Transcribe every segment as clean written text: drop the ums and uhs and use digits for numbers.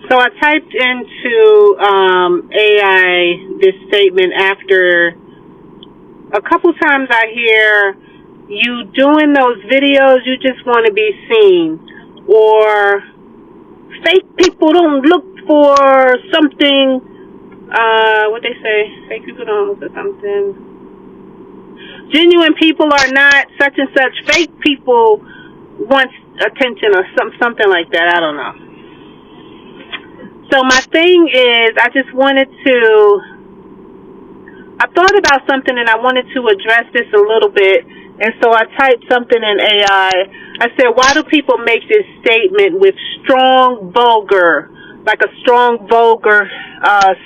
So I typed into AI this statement after a couple times I hear you doing those videos, you just want to be seen, or fake people don't look for something. What they say? Fake people don't look for something. Genuine people are not such and such. Fake people want attention or something like that. I don't know. So my thing is, I thought about something and I wanted to address this a little bit. And so I typed something in AI. I said, why do people make this statement with strong vulgar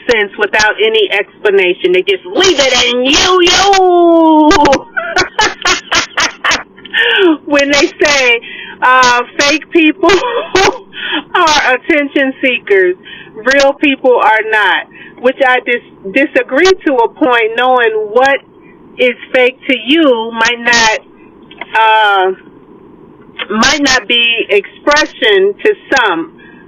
sense without any explanation? They just leave it in you. When they say fake people are attention seekers, real people are not, which I disagree to a point, knowing what is fake to you might not be expression to some,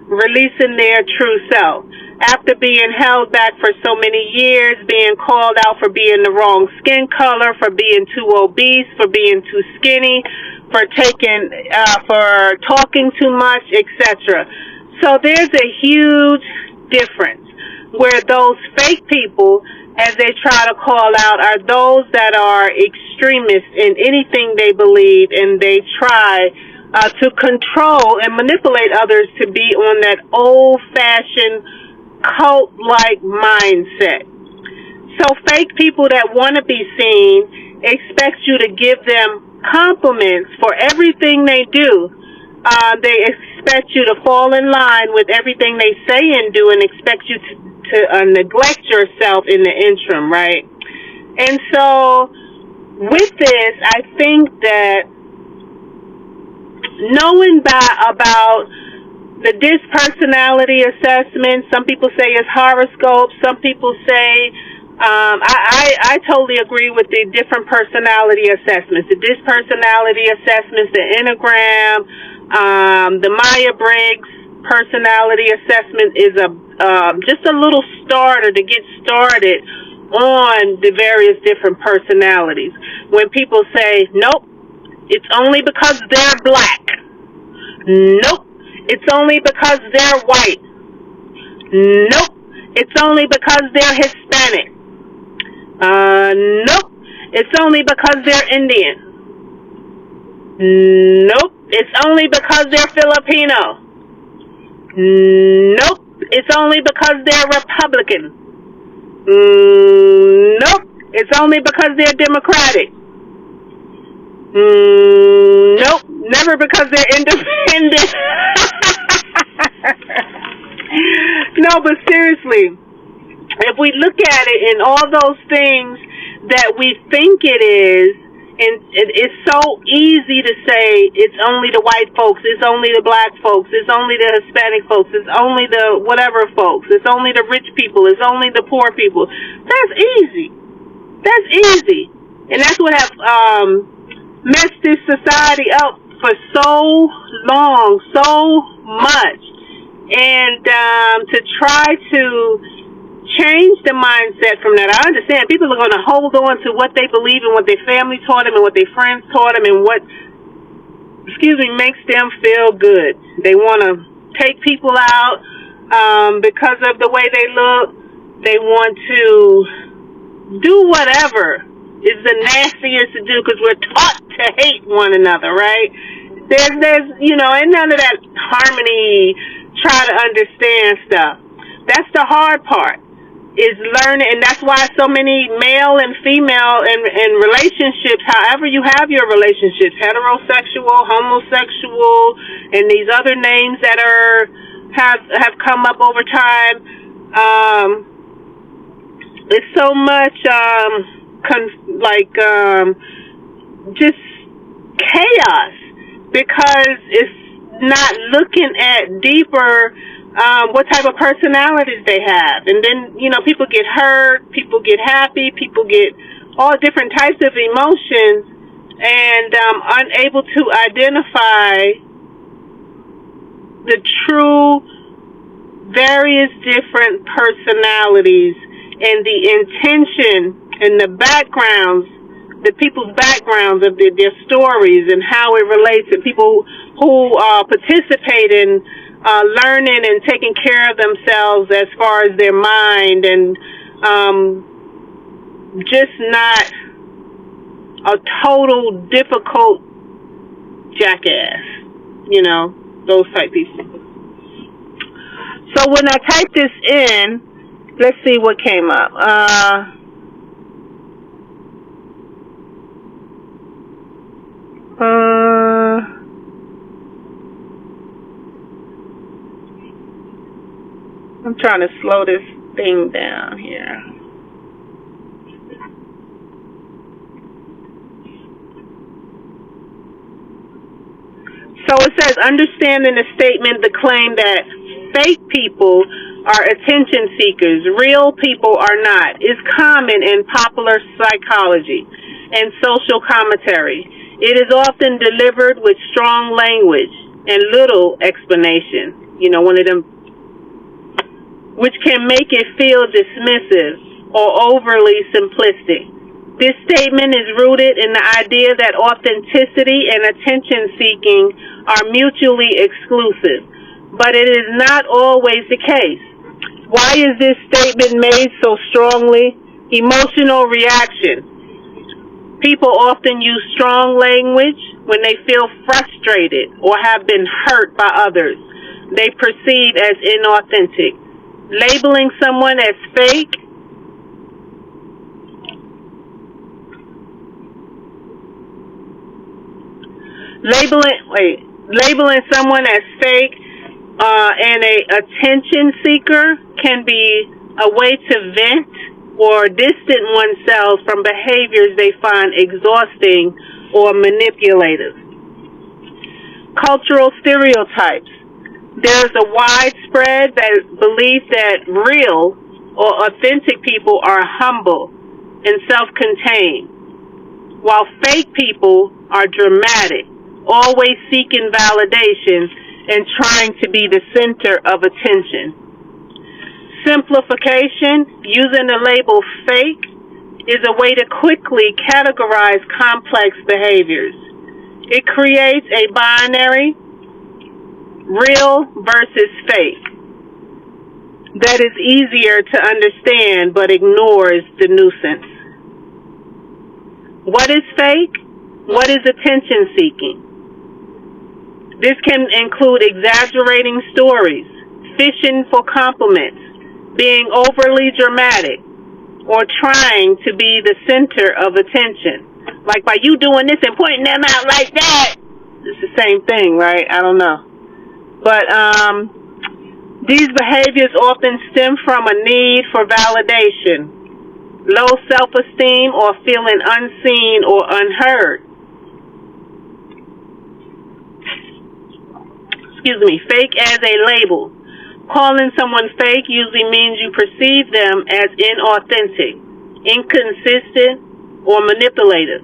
releasing their true self. After being held back for so many years, being called out for being the wrong skin color, for being too obese, for being too skinny, for talking too much, etc. So there's a huge difference where those fake people, as they try to call out, are those that are extremists in anything they believe, and they try to control and manipulate others to be on that old-fashioned cult-like mindset. So fake people that want to be seen expect you to give them compliments for everything they do. They expect you to fall in line with everything they say and do, and expect you to neglect yourself in the interim, right? And so with this, I think that knowing about the DISC personality assessment, some people say it's horoscope, some people say, I totally agree with the different personality assessments. The DISC personality assessments, the Enneagram, the Myers-Briggs personality assessment is just a little starter to get started on the various different personalities. When people say, nope, it's only because they're black. Nope, it's only because they're white. Nope, it's only because they're Hispanic. Nope, it's only because they're Indian. Nope, it's only because they're Filipino. Nope, it's only because they're Republican. Nope, it's only because they're Democratic. Nope, never because they're independent. No, but seriously, if we look at it in all those things that we think it is, and it's so easy to say it's only the white folks, it's only the black folks, it's only the Hispanic folks, it's only the whatever folks, it's only the rich people, it's only the poor people. That's easy. That's easy. And that's what have messed this society up for so long, so much. And to try to change the mindset from that. I understand people are going to hold on to what they believe and what their family taught them and what their friends taught them and what, makes them feel good. They want to take people out because of the way they look. They want to do whatever is the nastiest to do because we're taught to hate one another, right? There's ain't none of that harmony, try to understand stuff. That's the hard part, is learning, and that's why so many male and female and relationships, however you have your relationships, heterosexual, homosexual, and these other names that have come up over time. It's so much just chaos because it's not looking at deeper what type of personalities they have. And then, people get hurt, people get happy, people get all different types of emotions and unable to identify the true various different personalities and the intention and the backgrounds, the people's backgrounds of their stories and how it relates to people who participate in learning and taking care of themselves as far as their mind, and just not a total difficult jackass, those type people. So when I type this in, let's see what came up. I'm trying to slow this thing down here. So it says, understanding the statement, the claim that fake people are attention seekers, real people are not, is common in popular psychology and social commentary. It is often delivered with strong language and little explanation. One of them, which can make it feel dismissive or overly simplistic. This statement is rooted in the idea that authenticity and attention-seeking are mutually exclusive, but it is not always the case. Why is this statement made so strongly? Emotional reaction. People often use strong language when they feel frustrated or have been hurt by others they perceive as inauthentic. Labeling someone as fake labeling someone as fake and a attention seeker can be a way to vent or distance oneself from behaviors they find exhausting or manipulative. Cultural stereotypes. There's a widespread belief that real or authentic people are humble and self-contained, while fake people are dramatic, always seeking validation and trying to be the center of attention. Simplification, using the label fake, is a way to quickly categorize complex behaviors. It creates a binary, real versus fake, that is easier to understand but ignores the nuisance. What is fake? What is attention seeking? This can include exaggerating stories, fishing for compliments, being overly dramatic, or trying to be the center of attention. Like by you doing this and pointing them out like that, it's the same thing, right? I don't know. But these behaviors often stem from a need for validation, low self-esteem, or feeling unseen or unheard. Fake as a label. Calling someone fake usually means you perceive them as inauthentic, inconsistent, or manipulative.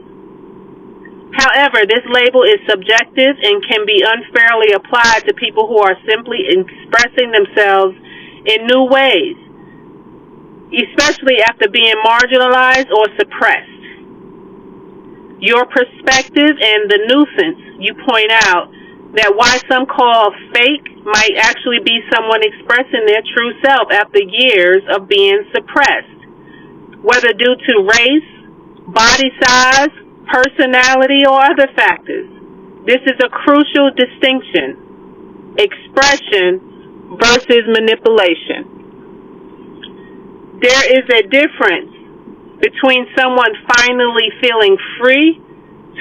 However, this label is subjective and can be unfairly applied to people who are simply expressing themselves in new ways, especially after being marginalized or suppressed. Your perspective and the nuisance you point out that why some call fake might actually be someone expressing their true self after years of being suppressed, whether due to race, body size, personality, or other factors. This is a crucial distinction: expression versus manipulation. There is a difference between someone finally feeling free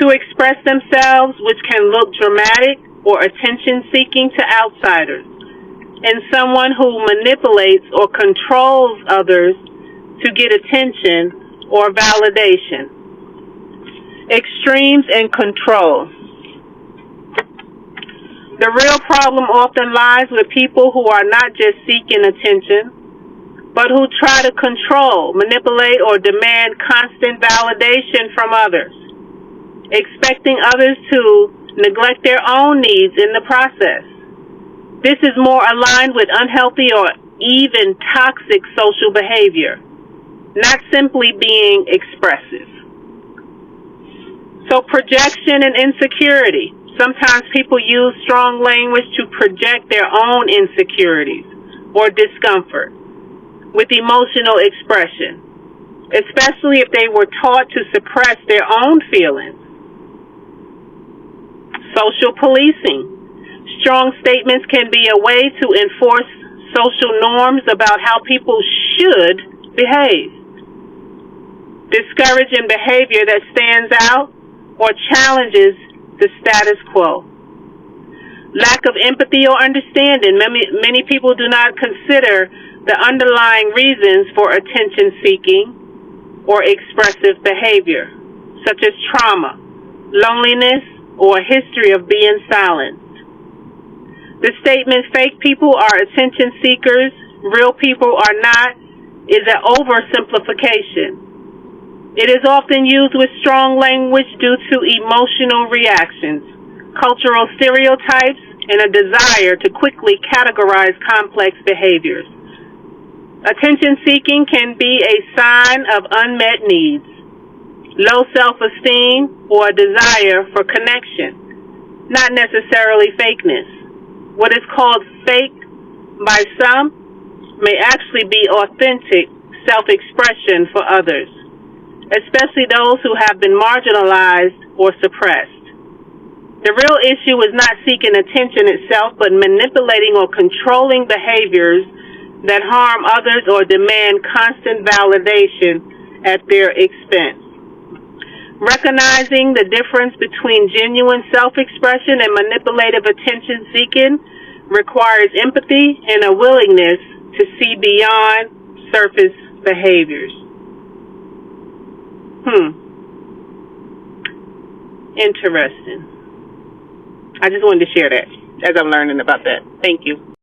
to express themselves, which can look dramatic or attention-seeking to outsiders, and someone who manipulates or controls others to get attention or validation. Extremes and control. The real problem often lies with people who are not just seeking attention, but who try to control, manipulate, or demand constant validation from others, expecting others to neglect their own needs in the process. This is more aligned with unhealthy or even toxic social behavior, not simply being expressive. So projection and insecurity. Sometimes people use strong language to project their own insecurities or discomfort with emotional expression, especially if they were taught to suppress their own feelings. Social policing. Strong statements can be a way to enforce social norms about how people should behave. Discouraging behavior that stands out or challenges the status quo. Lack of empathy or understanding. Many people do not consider the underlying reasons for attention-seeking or expressive behavior, such as trauma, loneliness, or a history of being silenced. The statement, fake people are attention seekers, real people are not, is an oversimplification. It is often used with strong language due to emotional reactions, cultural stereotypes, and a desire to quickly categorize complex behaviors. Attention seeking can be a sign of unmet needs, low self-esteem, or a desire for connection, not necessarily fakeness. What is called fake by some may actually be authentic self-expression for others, especially those who have been marginalized or suppressed. The real issue is not seeking attention itself, but manipulating or controlling behaviors that harm others or demand constant validation at their expense. Recognizing the difference between genuine self-expression and manipulative attention-seeking requires empathy and a willingness to see beyond surface behaviors. Interesting. I just wanted to share that as I'm learning about that. Thank you.